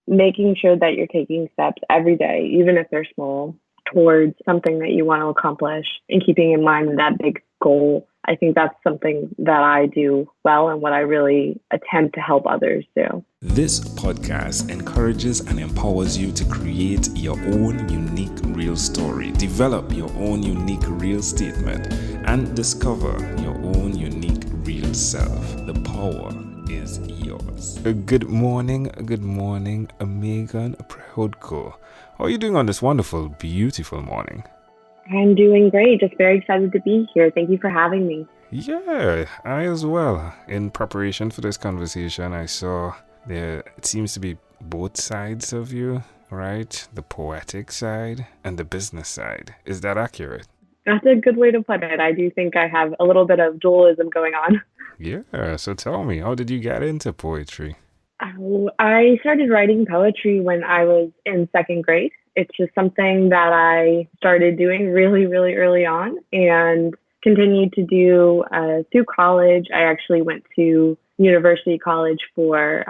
making sure that you're taking steps every day, even if they're small, towards something that you want to accomplish and keeping in mind that big goal. I think that's something that I do well and what I really attempt to help others do. This podcast encourages and empowers you to create your own unique real story, develop your own unique real statement, and discover your own unique real self. The power is yours. Good morning, Megan Prikhodko. How are you doing on this wonderful, beautiful morning? I'm doing great. Just very excited to be here. Thank you for having me. Yeah, I as well. In preparation for this conversation, I saw it seems to be both sides of you, right? The poetic side and the business side. Is that accurate? That's a good way to put it. I do think I have a little bit of dualism going on. Yeah, so tell me, how did you get into poetry? I started writing poetry when I was in second grade. It's just something that I started doing really, really early on and continued to do through college. I actually went to university college for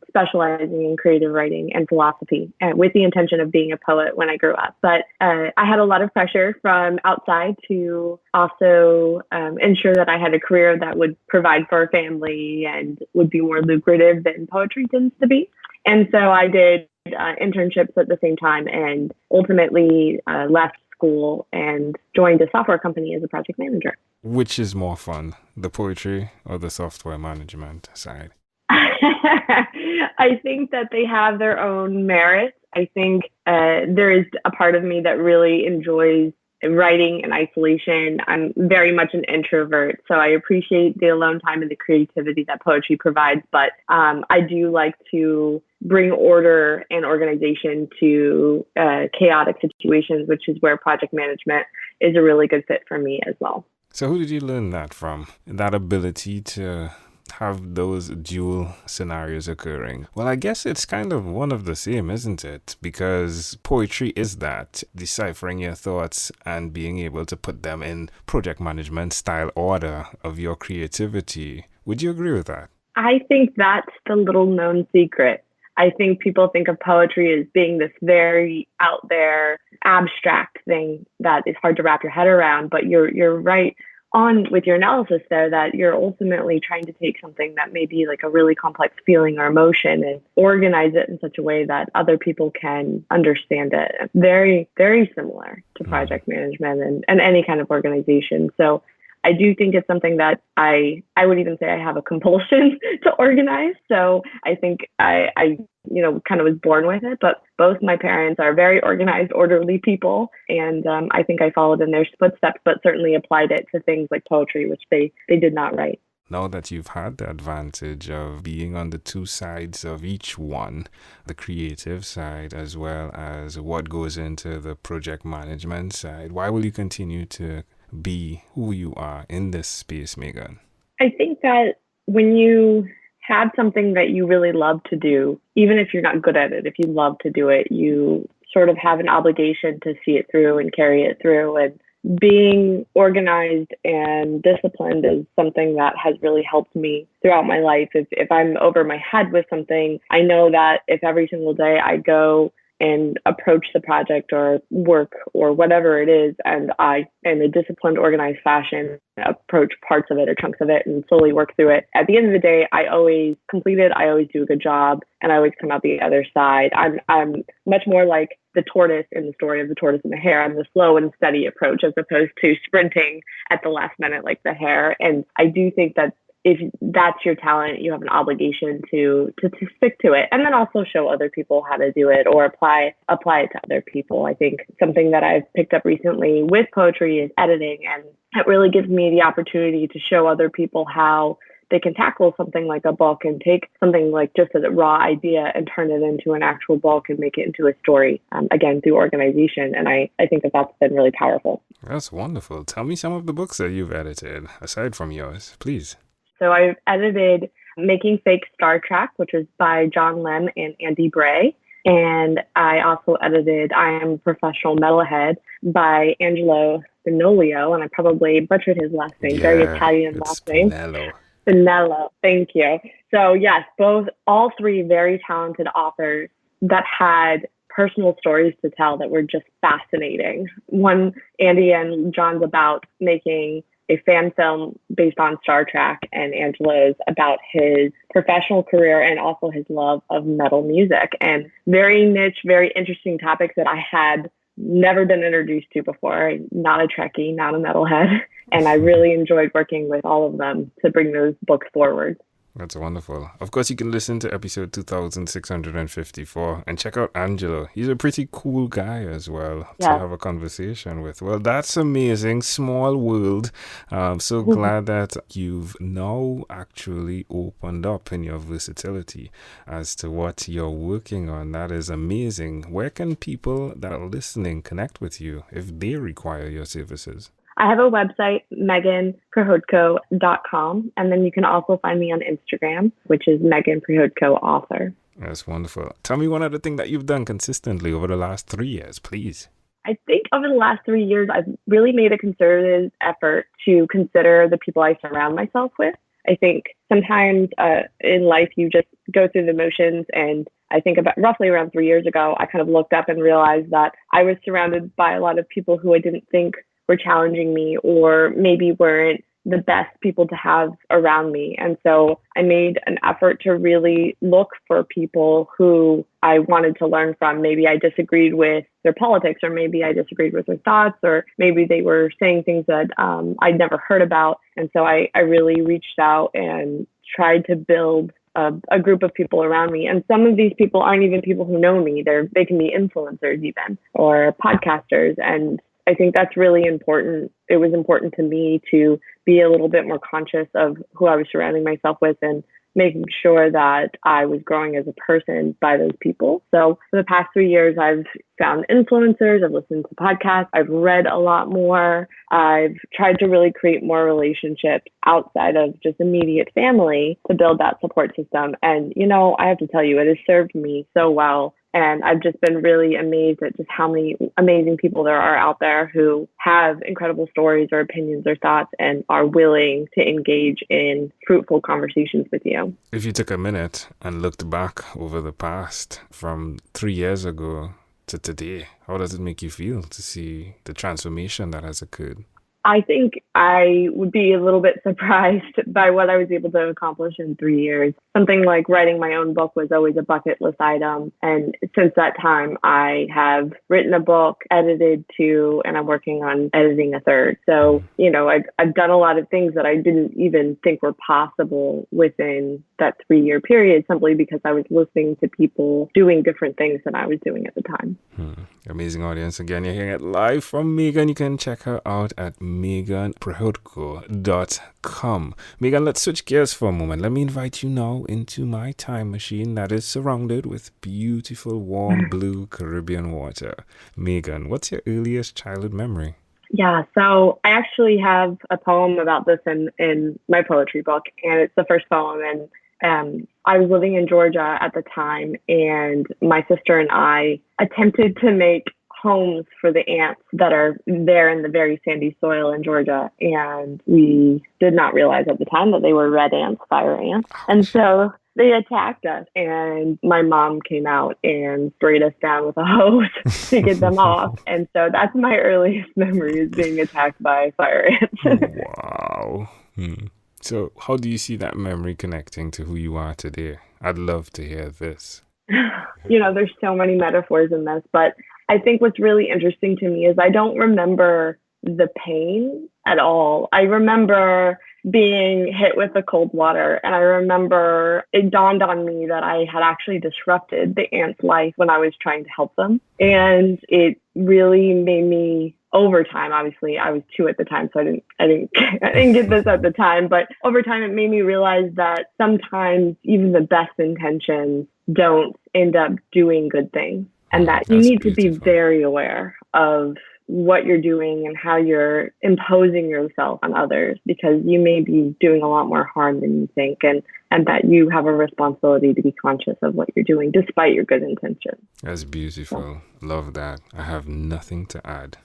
specializing in creative writing and philosophy with the intention of being a poet when I grew up. But I had a lot of pressure from outside to also ensure that I had a career that would provide for a family and would be more lucrative than poetry tends to be. And so I did internships at the same time and ultimately left school and joined a software company as a project manager. Which is more fun, the poetry or the software management side? I think that they have their own merits. I think there is a part of me that really enjoys writing in isolation. I'm very much an introvert, so I appreciate the alone time and the creativity that poetry provides. But I do like to bring order and organization to chaotic situations, which is where project management is a really good fit for me as well. So who did you learn that from? That ability to have those dual scenarios occurring? Well, I guess it's kind of one of the same, isn't it? Because poetry is that, deciphering your thoughts and being able to put them in project management style order of your creativity. Would you agree with that? I think that's the little known secret. I think people think of poetry as being this very out there, abstract thing that is hard to wrap your head around. But you're right on with your analysis there that you're ultimately trying to take something that may be like a really complex feeling or emotion and organize it in such a way that other people can understand it. Very, very similar to project management and any kind of organization. So I do think it's something that I would even say I have a compulsion to organize. So I think I kind of was born with it, but both my parents are very organized, orderly people. And I think I followed in their footsteps, but certainly applied it to things like poetry, which they did not write. Now that you've had the advantage of being on the two sides of each one, the creative side as well as what goes into the project management side, why will you continue to be who you are in this space, Megan? I think that when you have something that you really love to do, even if you're not good at it, if you love to do it, you sort of have an obligation to see it through and carry it through. And being organized and disciplined is something that has really helped me throughout my life. If I'm over my head with something, I know that if every single day I go and approach the project or work or whatever it is, and I, in a disciplined, organized fashion, approach parts of it or chunks of it and slowly work through it. At the end of the day, I always complete it. I always do a good job, and I always come out the other side. I'm much more like the tortoise in the story of the tortoise and the hare. I'm the slow and steady approach as opposed to sprinting at the last minute like the hare. And I do think that if that's your talent, you have an obligation to stick to it, and then also show other people how to do it or apply it to other people. I think something that I've picked up recently with poetry is editing, and it really gives me the opportunity to show other people how they can tackle something like a book and take something like just a raw idea and turn it into an actual book and make it into a story, again, through organization. And I think that that's been really powerful. That's wonderful. Tell me some of the books that you've edited, aside from yours, please. So I've edited Making Fake Star Trek, which is by John Lem and Andy Bray. And I also edited I Am Professional Metalhead by Angelo Spinolio, and I probably butchered his last name, very Italian last name. Spinello, thank you. So yes, all three very talented authors that had personal stories to tell that were just fascinating. One, Andy and John's about making a fan film based on Star Trek, and Angela's about his professional career and also his love of metal music, and very niche, very interesting topics that I had never been introduced to before. Not a Trekkie, not a metalhead. And I really enjoyed working with all of them to bring those books forward. That's wonderful. Of course, you can listen to episode 2654 and check out Angelo. He's a pretty cool guy as well to have a conversation with. Well, that's amazing. Small world. I'm so glad that you've now actually opened up in your versatility as to what you're working on. That is amazing. Where can people that are listening connect with you if they require your services? I have a website, meganprikhodko.com, and then you can also find me on Instagram, which is Megan Prikhodko author. That's wonderful. Tell me one other thing that you've done consistently over the last 3 years, please. I think over the last 3 years, I've really made a concerted effort to consider the people I surround myself with. I think sometimes in life, you just go through the motions, and I think about roughly around 3 years ago, I kind of looked up and realized that I was surrounded by a lot of people who I didn't think were challenging me, or maybe weren't the best people to have around me. And so I made an effort to really look for people who I wanted to learn from. Maybe I disagreed with their politics, or maybe I disagreed with their thoughts, or maybe they were saying things that I'd never heard about. And so I really reached out and tried to build a group of people around me. And some of these people aren't even people who know me. They can be influencers even, or podcasters. And I think that's really important. It was important to me to be a little bit more conscious of who I was surrounding myself with, and making sure that I was growing as a person by those people. So for the past 3 years, I've found influencers, I've listened to podcasts, I've read a lot more. I've tried to really create more relationships outside of just immediate family to build that support system. And, I have to tell you, it has served me so well. And I've just been really amazed at just how many amazing people there are out there who have incredible stories or opinions or thoughts and are willing to engage in fruitful conversations with you. If you took a minute and looked back over the past from 3 years ago to today, how does it make you feel to see the transformation that has occurred? I think I would be a little bit surprised by what I was able to accomplish in 3 years. Something like writing my own book was always a bucket list item. And since that time, I have written a book, edited 2, and I'm working on editing a 3rd. So, I've done a lot of things that I didn't even think were possible within that 3-year period, simply because I was listening to people doing different things than I was doing at the time. Amazing audience. Again, you're hearing it live from Megan. You can check her out at meganprikhodko.com. Megan, let's switch gears for a moment. Let me invite you now into my time machine that is surrounded with beautiful, warm, blue Caribbean water. Megan, what's your earliest childhood memory? Yeah, so I actually have a poem about this in my poetry book, and it's the first poem. And I was living in Georgia at the time, and my sister and I attempted to make homes for the ants that are there in the very sandy soil in Georgia. And we did not realize at the time that they were red ants, fire ants. And so they attacked us, and my mom came out and sprayed us down with a hose to get them off. And so that's my earliest memory, is being attacked by fire ants. Wow. So how do you see that memory connecting to who you are today? I'd love to hear this. There's so many metaphors in this, but I think what's really interesting to me is I don't remember the pain at all. I remember being hit with the cold water, and I remember it dawned on me that I had actually disrupted the ants' life when I was trying to help them. And it really made me, over time, obviously I was 2 at the time, so I didn't get this at the time, but over time it made me realize that sometimes even the best intentions don't end up doing good things, and that you need to be very aware of what you're doing and how you're imposing yourself on others, because you may be doing a lot more harm than you think, and that you have a responsibility to be conscious of what you're doing despite your good intentions. That's beautiful. Love that. I have nothing to add.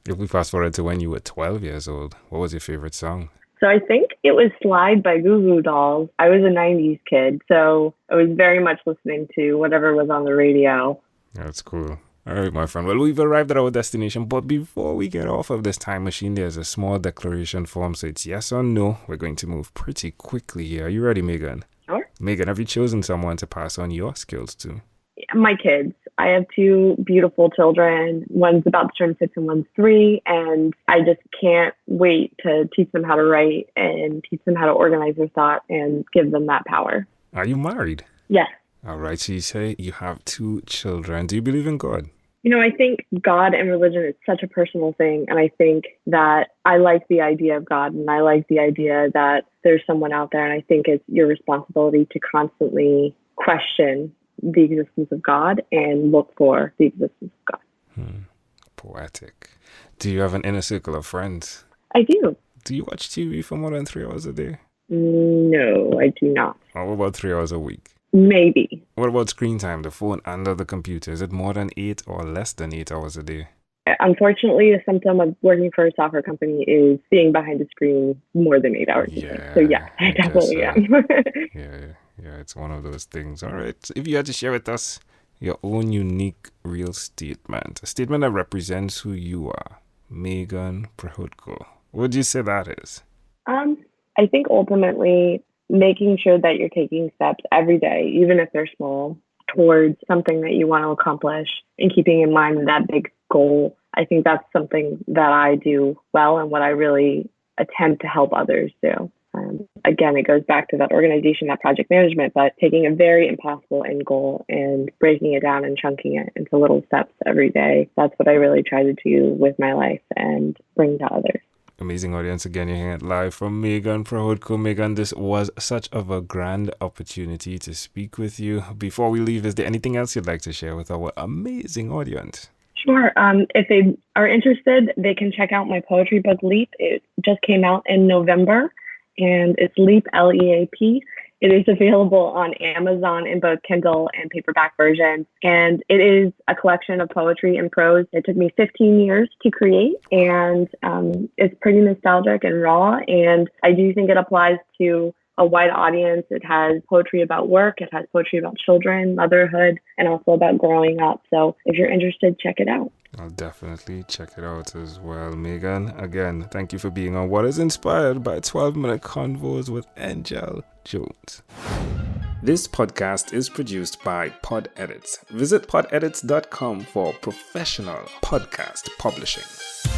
If we fast forward to when you were 12 years old, what was your favorite song? So I think it was Slide by Goo Goo Dolls. I was a 90s kid, so I was very much listening to whatever was on the radio. That's cool. All right, my friend. Well, we've arrived at our destination, but before we get off of this time machine, there's a small declaration form, so it's yes or no. We're going to move pretty quickly here. Are you ready, Megan? Sure. Megan, have you chosen someone to pass on your skills to? My kids. I have two beautiful children. One's about to turn 6 and one's 3. And I just can't wait to teach them how to write and teach them how to organize their thought and give them that power. Are you married? Yes. All right. So you say you have 2 children. Do you believe in God? I think God and religion is such a personal thing. And I think that I like the idea of God, and I like the idea that there's someone out there. And I think it's your responsibility to constantly question the existence of God and look for the existence of God. Poetic. Do you have an inner circle of friends? I do. Do you watch TV for more than 3 hours a day? No, I do not. Or what about 3 hours a week? Maybe. What about screen time, the phone and the computer? Is it more than 8 or less than 8 hours a day? Unfortunately, a symptom of working for a software company is being behind a screen more than 8 hours a day. So yeah, I definitely am. Yeah, it's one of those things. All right. So if you had to share with us your own unique real statement, a statement that represents who you are, Megan Prikhodko, what would you say that is? I think ultimately making sure that you're taking steps every day, even if they're small, towards something that you want to accomplish and keeping in mind that big goal. I think that's something that I do well and what I really attempt to help others do. Again, it goes back to that organization, that project management, but taking a very impossible end goal and breaking it down and chunking it into little steps every day. That's what I really try to do with my life and bring to others. Amazing audience. Again, you're hearing it live from Megan Prikhodko. Megan, this was such of a grand opportunity to speak with you. Before we leave, is there anything else you'd like to share with our amazing audience? Sure. If they are interested, they can check out my poetry book, Leap. It just came out in November, and it's Leap, L-E-A-P. It is available on Amazon in both Kindle and paperback versions. And it is a collection of poetry and prose. It took me 15 years to create, and it's pretty nostalgic and raw. And I do think it applies to a wide audience. It has poetry about work. It has poetry about children, motherhood, and also about growing up. So if you're interested, check it out. I'll definitely check it out as well. Megan, again, thank you for being on What is Inspired by 12-Minute Convos with Angel Jones. This podcast is produced by Pod Edits. Visit podedits.com for professional podcast publishing.